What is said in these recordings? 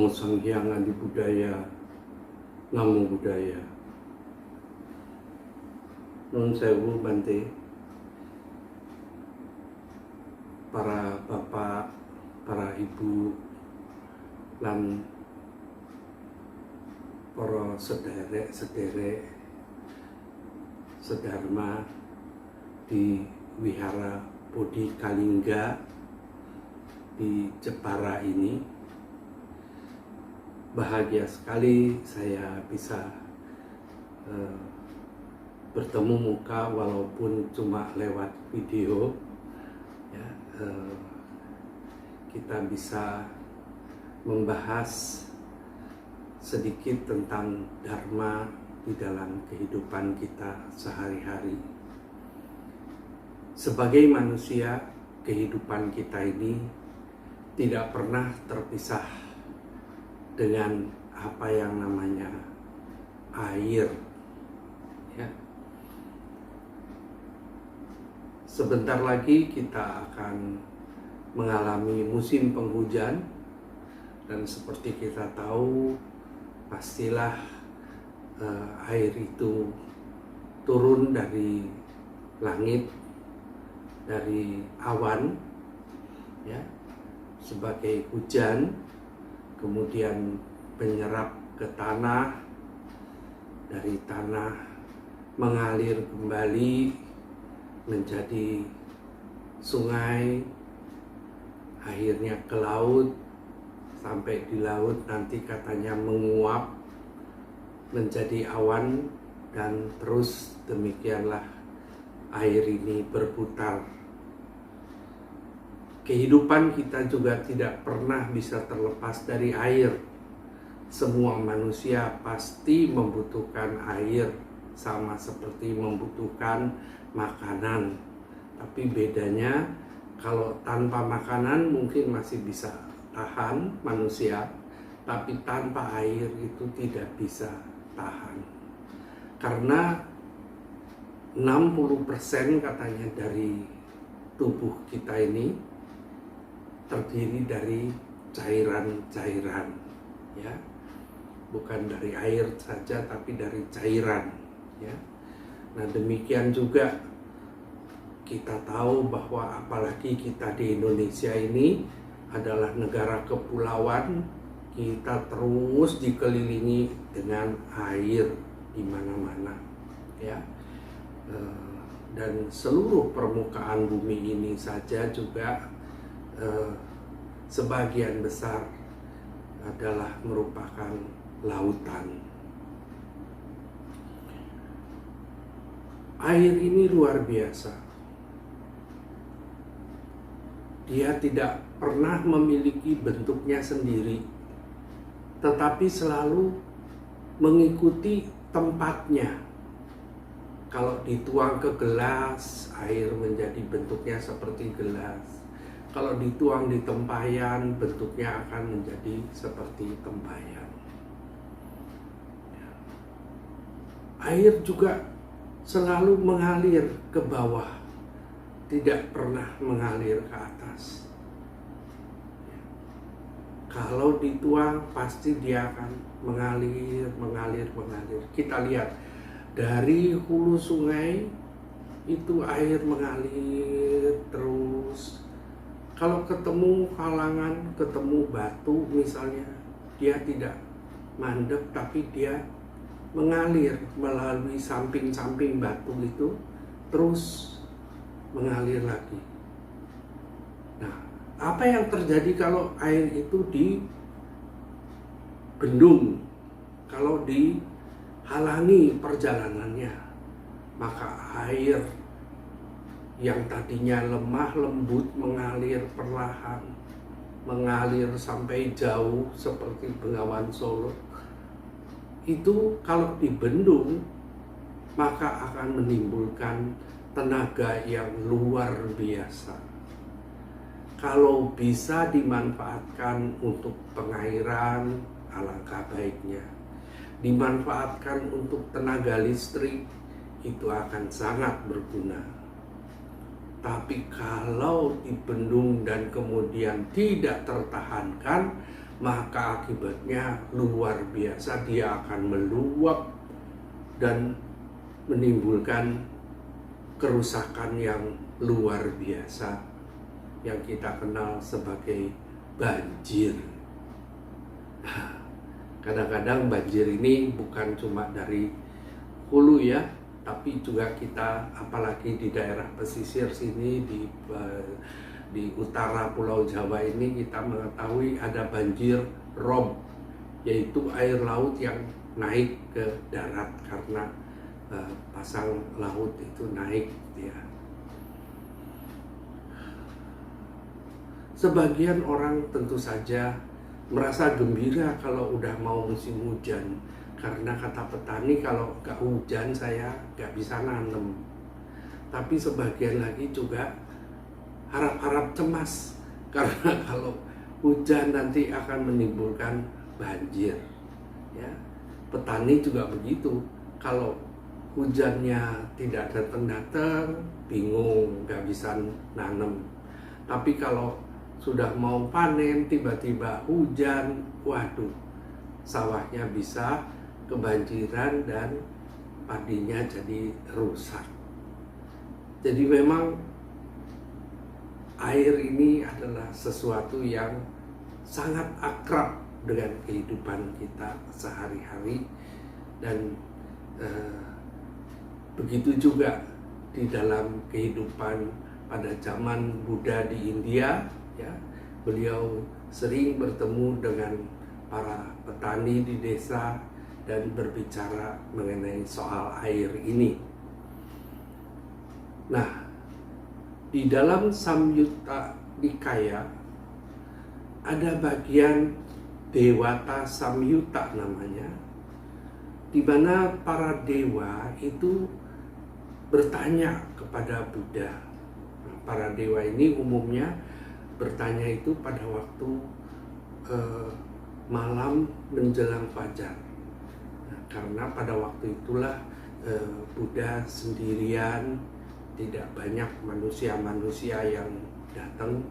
Namo Sang Hyang Adi Budaya, Namo Buddhaya. Nun sewu Bante, para bapak, para ibu, lan para sederek-sederek sedharma di Wihara Bodhi Kalingga di Jepara ini. Bahagia sekali saya bisa bertemu muka walaupun cuma lewat video ya. Kita bisa membahas sedikit tentang Dharma di dalam kehidupan kita sehari-hari. Sebagai manusia, kehidupan kita ini tidak pernah terpisah dengan apa yang namanya air ya. Sebentar lagi kita akan mengalami musim penghujan, dan seperti kita tahu pastilah air itu turun dari langit, dari awan ya, sebagai hujan, kemudian menyerap ke tanah, dari tanah mengalir kembali menjadi sungai, akhirnya ke laut, sampai di laut nanti katanya menguap menjadi awan, dan terus demikianlah air ini berputar. Kehidupan kita juga tidak pernah bisa terlepas dari air. Semua manusia pasti membutuhkan air, sama seperti membutuhkan makanan. Tapi bedanya, kalau tanpa makanan mungkin masih bisa tahan manusia, tapi tanpa air itu tidak bisa tahan. Karena 60% katanya dari tubuh kita ini terdiri dari cairan-cairan ya, bukan dari air saja tapi dari cairan ya. Nah demikian juga kita tahu bahwa apalagi kita di Indonesia ini adalah negara kepulauan, kita terus dikelilingi dengan air di mana-mana ya. Dan seluruh permukaan bumi ini saja juga sebagian besar adalah merupakan lautan. Air ini luar biasa. Dia tidak pernah memiliki bentuknya sendiri, tetapi selalu mengikuti tempatnya. Kalau dituang ke gelas, air menjadi bentuknya seperti gelas. Kalau dituang di tempayan, bentuknya akan menjadi seperti tempayan. Air juga selalu mengalir ke bawah, tidak pernah mengalir ke atas. Kalau dituang, pasti dia akan mengalir. Kita lihat dari hulu sungai itu air mengalir terus. Kalau ketemu halangan, ketemu batu misalnya, dia tidak mandek tapi dia mengalir melalui samping-samping batu itu, terus mengalir lagi. Nah, apa yang terjadi kalau air itu dibendung, kalau dihalangi perjalanannya? Maka air yang tadinya lemah lembut mengalir perlahan, mengalir sampai jauh seperti Bengawan Solo. Itu kalau dibendung maka akan menimbulkan tenaga yang luar biasa. Kalau bisa dimanfaatkan untuk pengairan, alangkah baiknya. Dimanfaatkan untuk tenaga listrik, itu akan sangat berguna. Tapi kalau dibendung dan kemudian tidak tertahankan, maka akibatnya luar biasa, dia akan meluap dan menimbulkan kerusakan yang luar biasa yang kita kenal sebagai banjir. Kadang-kadang banjir ini bukan cuma dari hulu ya, tapi juga kita apalagi di daerah pesisir sini di utara Pulau Jawa ini kita mengetahui ada banjir rob, yaitu air laut yang naik ke darat karena pasang laut itu naik ya. Sebagian orang tentu saja merasa gembira kalau udah mau musim hujan, karena kata petani kalau nggak hujan saya nggak bisa nanam. Tapi sebagian lagi juga harap-harap cemas karena kalau hujan nanti akan menimbulkan banjir. Ya, petani juga begitu. Kalau hujannya tidak datang-datang, bingung, nggak bisa nanam. Tapi kalau sudah mau panen, tiba-tiba hujan, waduh, sawahnya bisa kebanjiran dan padinya jadi rusak. Jadi memang air ini adalah sesuatu yang sangat akrab dengan kehidupan kita sehari-hari, dan begitu juga di dalam kehidupan pada zaman Buddha di India ya. Beliau sering bertemu dengan para petani di desa dan berbicara mengenai soal air ini. Nah, di dalam Samyutta Nikaya ada bagian Dewata Samyutta namanya, di mana para dewa itu bertanya kepada Buddha. Nah, para dewa ini umumnya bertanya itu pada waktu malam menjelang fajar. Nah, karena pada waktu itulah Buddha sendirian, tidak banyak manusia-manusia yang datang.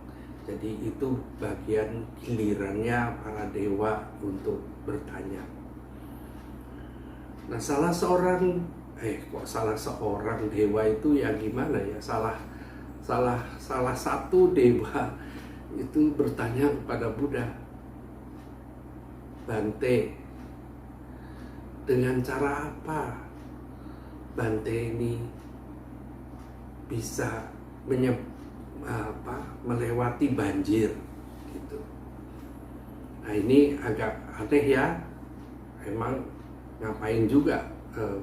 Jadi itu bagian gilirannya para dewa untuk bertanya. Nah, salah seorang dewa itu ya gimana ya, salah satu dewa itu bertanya kepada Buddha, Bante, dengan cara apa Bante ini bisa melewati banjir gitu. Nah, ini agak aneh ya, emang ngapain juga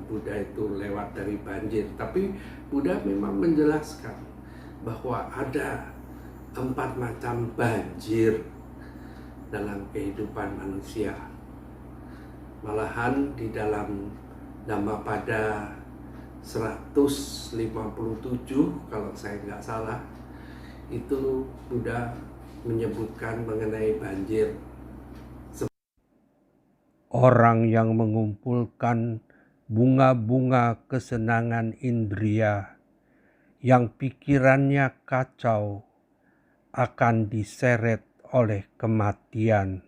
Buddha itu lewat dari banjir. Tapi Buddha memang menjelaskan bahwa ada 4 macam banjir dalam kehidupan manusia. Malahan di dalam Dhammapada 157 kalau saya nggak salah, itu Buddha menyebutkan mengenai banjir. Orang yang mengumpulkan bunga-bunga kesenangan indria, yang pikirannya kacau, akan diseret oleh kematian.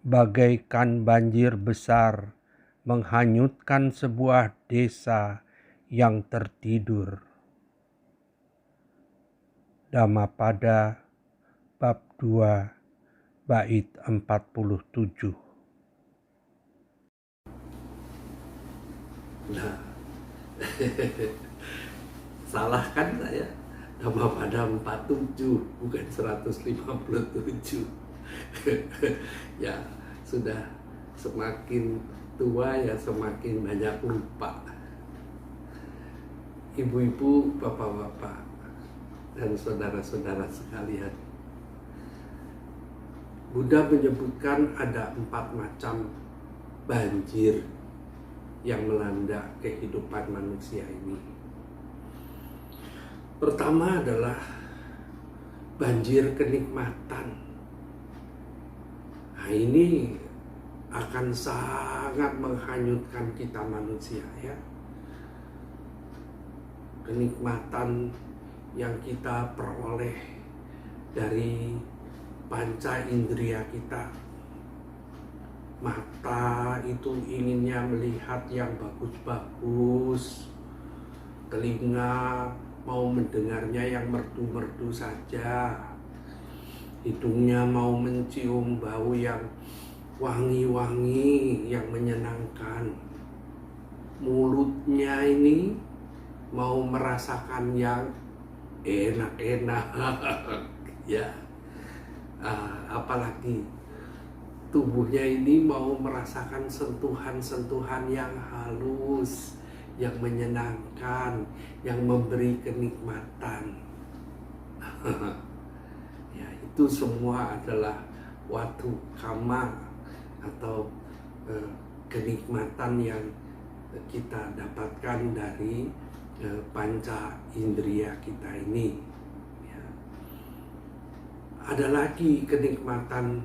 Bagaikan banjir besar menghanyutkan sebuah desa yang tertidur. Dhammapada bab 2 bait 47. Nah, salah kan saya? Dhammapada 47 bukan 157. Ya, sudah semakin tua ya semakin banyak lupa. Ibu-ibu, bapak-bapak, dan saudara-saudara sekalian, Buddha menyebutkan ada 4 macam banjir yang melanda kehidupan manusia ini. Pertama adalah banjir kenikmatan. Nah, ini akan sangat menghanyutkan kita manusia ya. Kenikmatan yang kita peroleh dari panca indera kita. Mata itu inginnya melihat yang bagus-bagus, telinga mau mendengarnya yang merdu-merdu saja, hidungnya mau mencium bau yang wangi-wangi, yang menyenangkan, mulutnya ini mau merasakan yang enak-enak. Ya, apalagi tubuhnya ini mau merasakan sentuhan-sentuhan yang halus, yang menyenangkan, yang memberi kenikmatan. Ya, itu semua adalah watu kama atau kenikmatan yang kita dapatkan dari panca indera kita ini. Ya. Ada lagi kenikmatan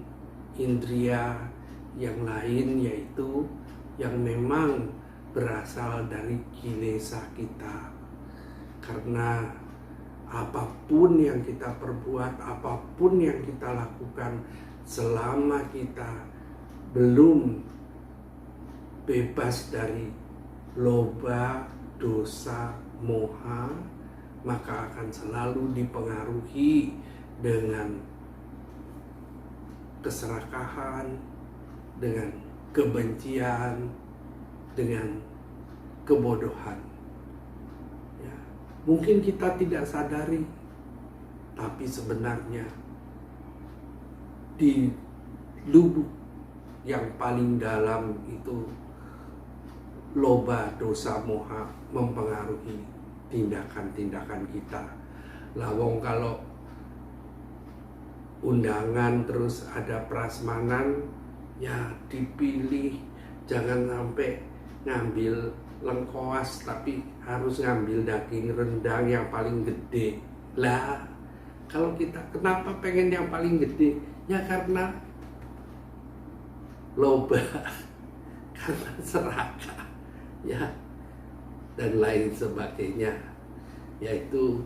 indria yang lain, yaitu yang memang berasal dari kilesa kita. Karena apapun yang kita perbuat, apapun yang kita lakukan, selama kita belum bebas dari loba, dosa, moha, maka akan selalu dipengaruhi dengan keserakahan, dengan kebencian, dengan kebodohan. Ya, mungkin kita tidak sadari, tapi sebenarnya di lubuk yang paling dalam itu loba, dosa, moha mempengaruhi tindakan-tindakan kita. Lawong kalau undangan terus ada prasmanan, ya dipilih, jangan sampai ngambil lengkoas tapi harus ngambil daging rendang yang paling gede. Lah, kalau kita kenapa pengen yang paling gede? Ya karena loba, karena serakah, ya, dan lain sebagainya. Yaitu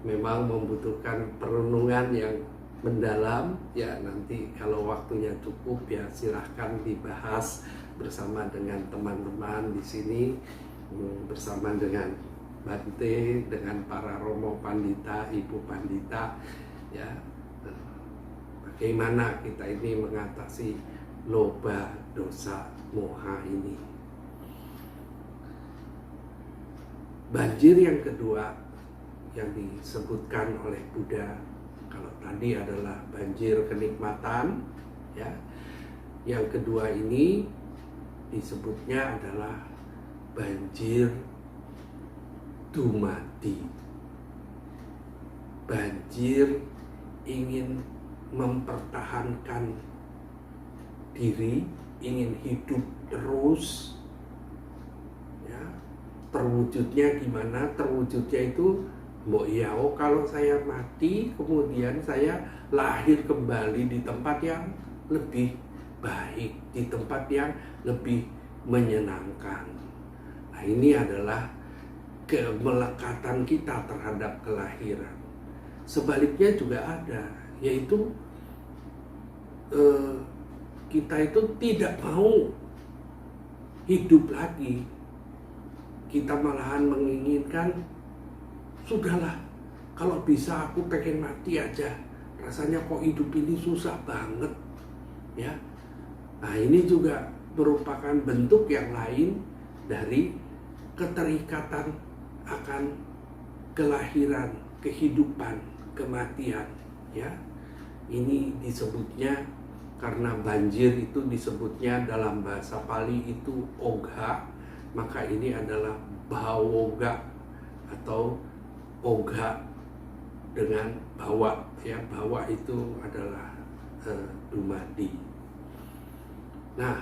memang membutuhkan perenungan yang mendalam. Ya, nanti kalau waktunya cukup ya silahkan dibahas bersama dengan teman-teman di sini, bersama dengan Bante, dengan para Romo Pandita, Ibu Pandita, ya, bagaimana kita ini mengatasi loba, dosa, moha ini. Banjir yang kedua yang disebutkan oleh Buddha, kalau tadi adalah banjir kenikmatan, ya, yang kedua ini disebutnya adalah banjir dumadi. Banjir ingin mempertahankan diri, ingin hidup terus, ya. Terwujudnya gimana? Terwujudnya itu mbok yao, kalau saya mati kemudian saya lahir kembali di tempat yang lebih baik, di tempat yang lebih menyenangkan. Nah, ini adalah kemelekatan kita terhadap kelahiran. Sebaliknya juga ada, yaitu kita itu tidak mau hidup lagi. Kita malahan menginginkan, sudahlah, kalau bisa aku pengen mati aja. Rasanya kok hidup ini susah banget, ya. Nah, ini juga merupakan bentuk yang lain dari keterikatan akan kelahiran, kehidupan, kematian, ya. Ini disebutnya, karena banjir itu disebutnya dalam bahasa Pali itu ogha, maka ini adalah bawoga atau ogha dengan bawa, ya. Bawa itu adalah dumadi. Nah,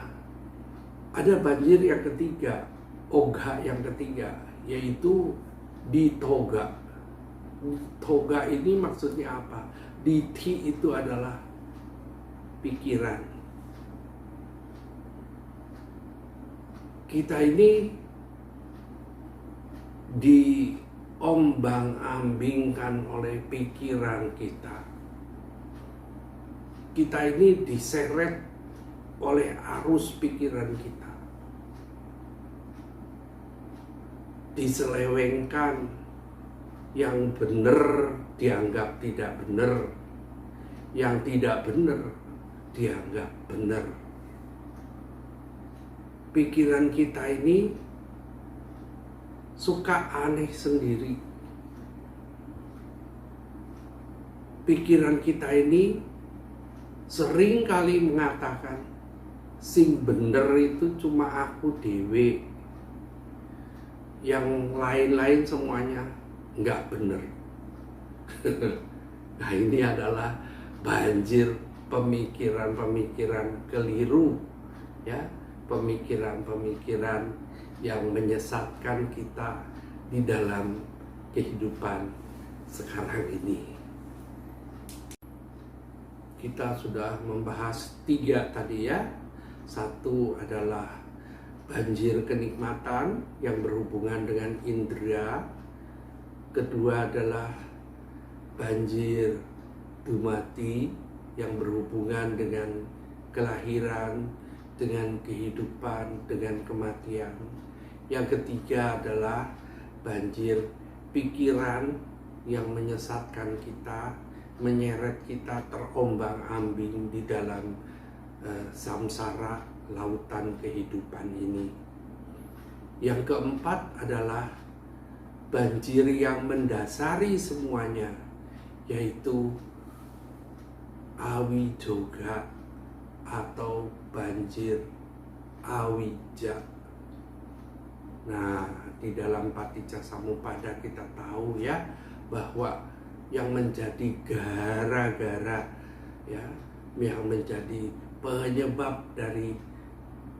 ada banjir yang ketiga, ogha yang ketiga, yaitu di toga. Toga ini maksudnya apa? Dithi itu adalah pikiran. Kita ini diombang-ambingkan oleh pikiran kita. kita ini diseret oleh arus pikiran kita, diselewengkan, yang benar dianggap tidak benar, yang tidak benar dianggap benar. Pikiran kita ini suka aneh sendiri. Pikiran kita ini sering kali mengatakan, sing bener itu cuma aku dewe, yang lain-lain semuanya nggak bener. Nah, ini adalah banjir pemikiran-pemikiran keliru, ya, pemikiran-pemikiran yang menyesatkan kita di dalam kehidupan sekarang ini. Kita sudah membahas 3 tadi ya. Satu adalah banjir kenikmatan yang berhubungan dengan indera. Kedua adalah banjir dumati yang berhubungan dengan kelahiran, dengan kehidupan, dengan kematian. Yang ketiga adalah banjir pikiran yang menyesatkan kita, menyeret kita terombang-ambing di dalam samsara lautan kehidupan ini. Yang keempat adalah banjir yang mendasari semuanya, yaitu awijoga atau banjir awija. Nah, di dalam Paticcasamuppada kita tahu ya bahwa yang menjadi gara-gara, ya, yang menjadi penyebab dari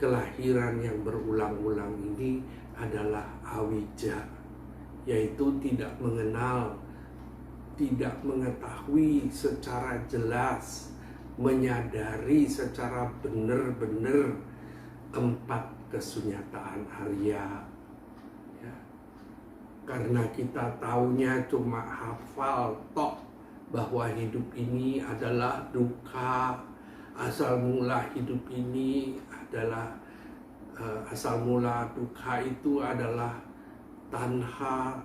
kelahiran yang berulang-ulang ini adalah awija, yaitu tidak mengenal, tidak mengetahui secara jelas, menyadari secara benar-benar 4 kesunyataan Arya. Ya. Karena kita taunya cuma hafal tok bahwa hidup ini adalah duka, asal mula hidup ini adalah asal mula duka itu adalah tanha,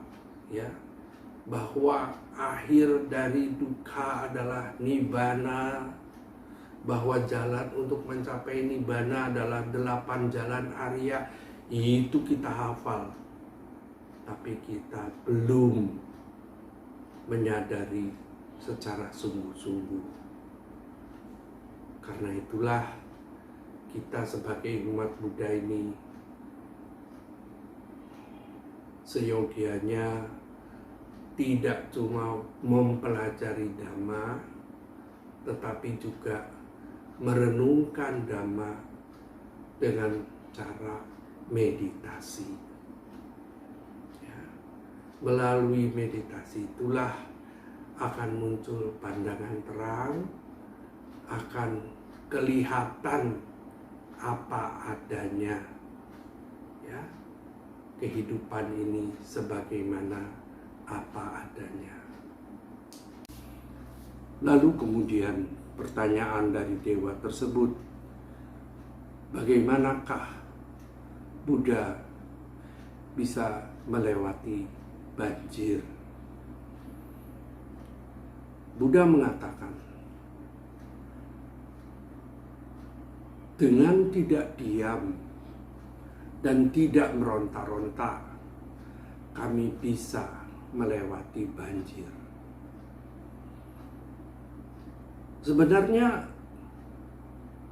ya, bahwa akhir dari duka adalah nibbana, bahwa jalan untuk mencapai nibbana adalah 8 jalan Arya. Itu kita hafal, tapi kita belum menyadari secara sungguh-sungguh. Karena itulah kita sebagai umat Buddha ini seyogianya tidak cuma mempelajari Dhamma, tetapi juga merenungkan Dhamma dengan cara meditasi. Ya. Melalui meditasi itulah akan muncul pandangan terang, akan kelihatan apa adanya, ya, kehidupan ini sebagaimana apa adanya. Lalu kemudian pertanyaan dari dewa tersebut, bagaimanakah Buddha bisa melewati banjir? Buddha mengatakan, dengan tidak diam dan tidak meronta-ronta, kami bisa melewati banjir. Sebenarnya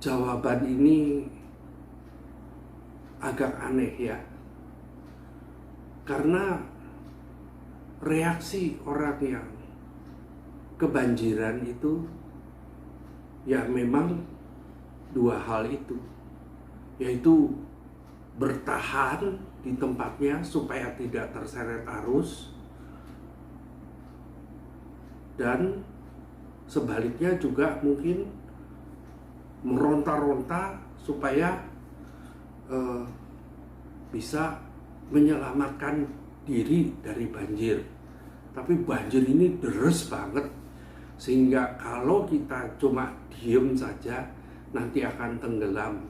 jawaban ini agak aneh ya, karena reaksi orang yang kebanjiran itu ya memang 2 hal itu, yaitu bertahan di tempatnya supaya tidak terseret arus, dan sebaliknya juga mungkin meronta-ronta supaya bisa menyelamatkan diri dari banjir. Tapi banjir ini deres banget, Sehingga kalau kita cuma diem saja, nanti akan tenggelam.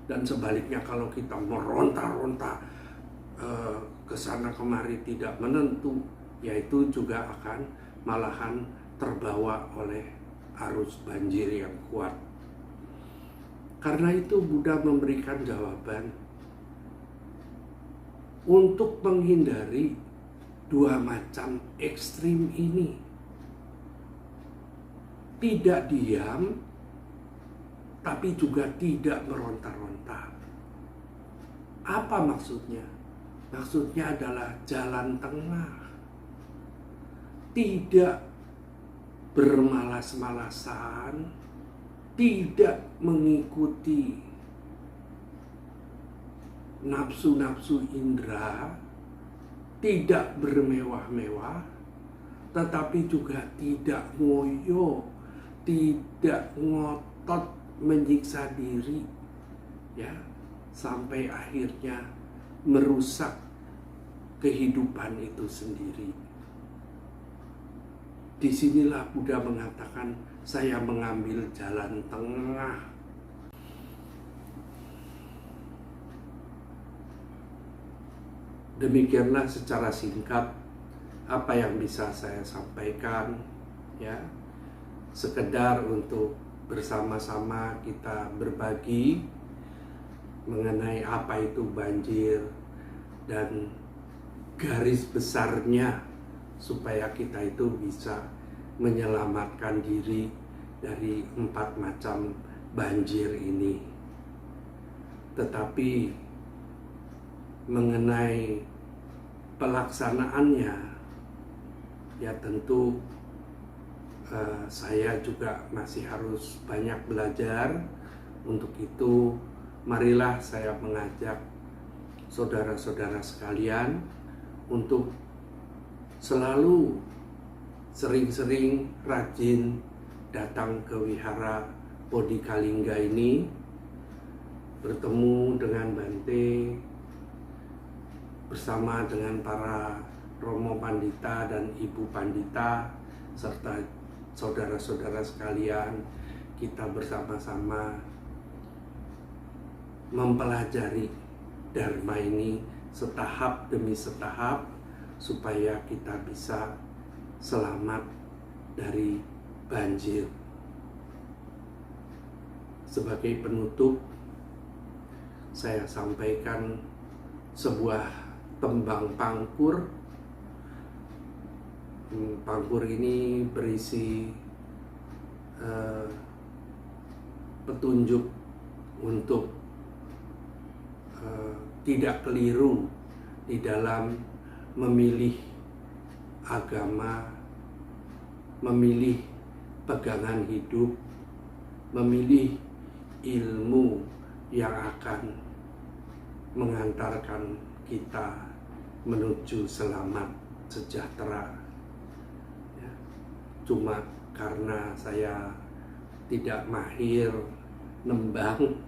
Dan sebaliknya kalau kita meronta-ronta ke sana kemari tidak menentu, yaitu juga akan malahan terbawa oleh arus banjir yang kuat. Karena itu Buddha memberikan jawaban untuk menghindari dua macam ekstrim ini. Tidak diam, tapi juga tidak meronta-ronta. Apa maksudnya? Maksudnya adalah jalan tengah. Tidak bermalas-malasan, tidak mengikuti nafsu-nafsu indera, tidak bermewah-mewah, tetapi juga tidak ngoyo, tidak ngotot menyiksa diri, ya, sampai akhirnya merusak kehidupan itu sendiri. Disinilah Buddha mengatakan, saya mengambil jalan tengah. Demikianlah secara singkat apa yang bisa saya sampaikan, ya. Sekedar untuk bersama-sama kita berbagi mengenai apa itu banjir dan garis besarnya supaya kita itu bisa menyelamatkan diri dari 4 macam banjir ini. Tetapi mengenai pelaksanaannya, ya tentu saya juga masih harus banyak belajar. Untuk itu marilah saya mengajak saudara-saudara sekalian untuk selalu sering-sering rajin datang ke wihara Bodhikalingga ini, bertemu dengan Bante, bersama dengan para Romo Pandita dan Ibu Pandita, serta saudara-saudara sekalian, kita bersama-sama mempelajari Dharma ini setahap demi setahap, supaya kita bisa selamat dari banjir. Sebagai penutup, saya sampaikan sebuah tembang pangkur. Pangkur ini berisi petunjuk untuk tidak keliru di dalam memilih agama, memilih pegangan hidup, memilih ilmu yang akan mengantarkan kita menuju selamat sejahtera. Ya, cuma karena saya tidak mahir nembang,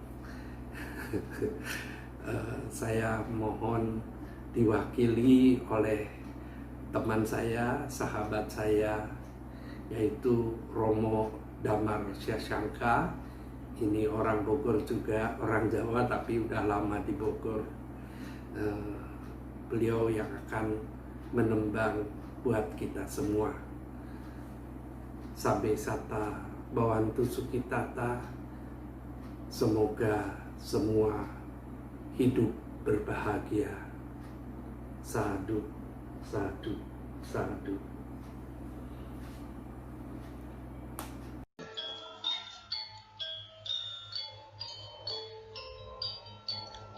saya mohon diwakili oleh teman saya, sahabat saya, yaitu Romo Damar Syasangka. Ini orang Bogor juga, orang Jawa tapi udah lama di Bogor. Beliau yang akan menembang buat kita semua. Sabe Sata Bawantu Sukitata, semoga semua hidup berbahagia. Sadhu, sadhu, sadhu.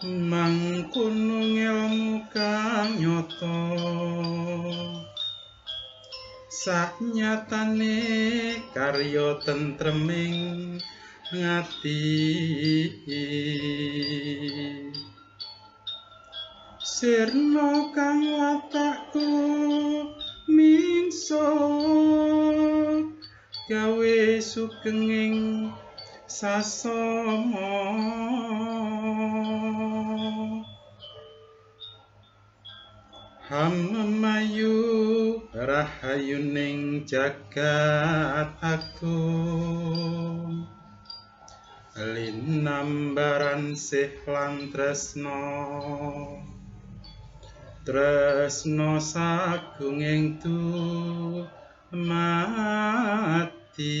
Mangkono ngelmu kang nyata, saknyatane karya tentreming ngati. Sirna kang watakku mingsut, gawe sugenging sasama. Hamemayu rahayuning jagat agung, linambaran sih lan tresno sagunging mati.